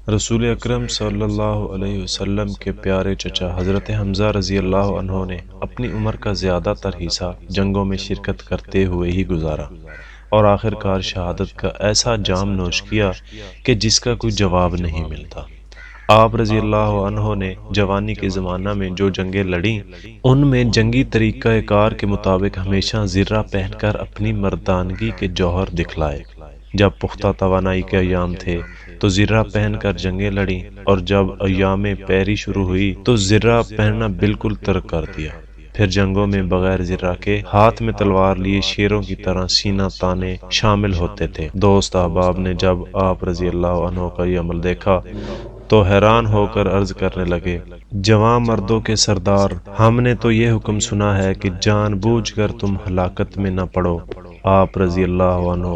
رسول اکرم صلی اللہ علیہ وسلم کے پیارے چچا حضرت حمزہ رضی اللہ عنہ نے اپنی عمر کا زیادہ تر حصہ جنگوں میں شرکت کرتے ہوئے ہی گزارا اور آخر کار شہادت کا ایسا جام نوش کیا کہ جس کا کوئی جواب نہیں ملتا۔ آپ رضی اللہ عنہ نے جوانی کے زمانہ میں جو جنگیں لڑیں ان میں جنگی طریقہ کار کے مطابق ہمیشہ زرہ پہن کر اپنی مردانگی کے جوہر دکھلائے۔ جب پختہ توانائی کے ایام تھے تو زرہ پہن کر جنگیں لڑیں، اور جب ایام پیری شروع ہوئی تو زرہ پہننا بالکل ترک کر دیا۔ پھر جنگوں میں بغیر زرہ کے ہاتھ میں تلوار لیے شیروں کی طرح سینہ تانے شامل ہوتے تھے۔ دوست احباب نے جب آپ رضی اللہ عنہ کا یہ عمل دیکھا تو حیران ہو کر عرض کرنے لگے، جوان مردوں کے سردار، ہم نے تو یہ حکم سنا ہے کہ جان بوجھ کر تم ہلاکت میں نہ پڑو۔ آپ رضی اللہ عنہ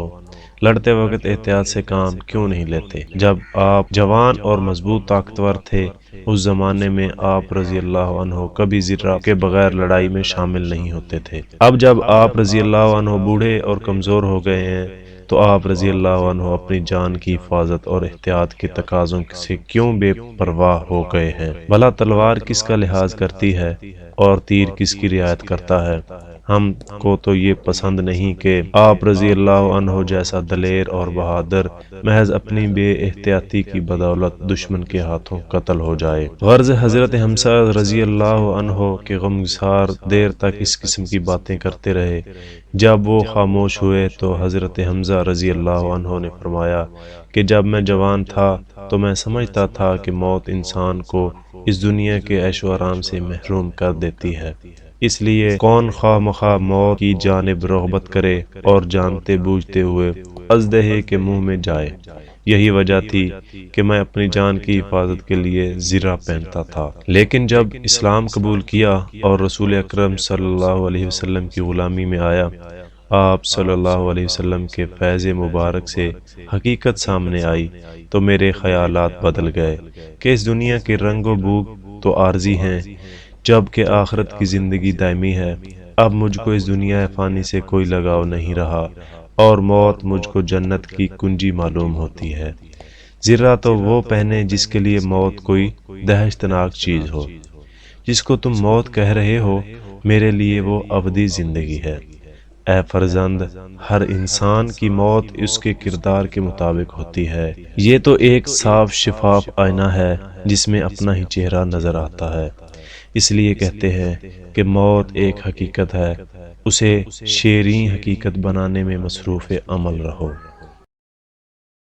لڑتے وقت احتیاط سے کام کیوں نہیں لیتے؟ جب آپ جوان اور مضبوط طاقتور تھے اس زمانے میں آپ رضی اللہ عنہ کبھی زرہ کے بغیر لڑائی میں شامل نہیں ہوتے تھے۔ اب جب آپ رضی اللہ عنہ بوڑھے اور کمزور ہو گئے ہیں تو آپ رضی اللہ عنہ اپنی جان کی حفاظت اور احتیاط کے تقاضوں سے کیوں بے پرواہ ہو گئے ہیں؟ بھلا تلوار کس کا لحاظ کرتی ہے اور تیر کس کی رعایت کرتا ہے؟ ہم کو تو یہ پسند نہیں کہ آپ رضی اللہ عنہ جیسا دلیر اور بہادر محض اپنی بے احتیاطی کی بدولت دشمن کے ہاتھوں قتل ہو جائے۔ غرض حضرت حمزہ رضی اللہ عنہ کے غمگسار دیر تک اس قسم کی باتیں کرتے رہے۔ جب وہ خاموش ہوئے تو حضرت حمزہ رضی اللہ عنہ نے فرمایا کہ جب میں جوان تھا تو میں سمجھتا تھا کہ موت انسان کو اس دنیا کے عیش و آرام سے محروم کر دیتی ہے، اس لیے کون خواہ مخواہ موت کی جانب رغبت کرے اور جانتے بوجھتے ہوئے ازدہے کے منہ میں جائے۔ یہی وجہ تھی کہ میں اپنی جان کی حفاظت کے لیے زرہ پہنتا تھا۔ لیکن جب اسلام قبول کیا اور رسول اکرم صلی اللہ علیہ وسلم کی غلامی میں آیا، آپ صلی اللہ علیہ وسلم کے فیض مبارک سے حقیقت سامنے آئی تو میرے خیالات بدل گئے کہ اس دنیا کے رنگ و بو تو عارضی ہیں جبکہ آخرت کی زندگی دائمی ہے۔ اب مجھ کو اس دنیا فانی سے کوئی لگاؤ نہیں رہا اور موت مجھ کو جنت کی کنجی معلوم ہوتی ہے۔ زرہ تو وہ پہنے جس کے لیے موت کوئی دہشتناک چیز ہو۔ جس کو تم موت کہہ رہے ہو میرے لیے وہ ابدی زندگی ہے۔ اے فرزند، ہر انسان کی موت اس کے کردار کے مطابق ہوتی ہے۔ یہ تو ایک صاف شفاف آئینہ ہے جس میں اپنا ہی چہرہ نظر آتا ہے۔ اس لیے کہتے ہیں کہ موت ایک حقیقت ہے، اسے شیریں حقیقت بنانے میں مصروف عمل رہو۔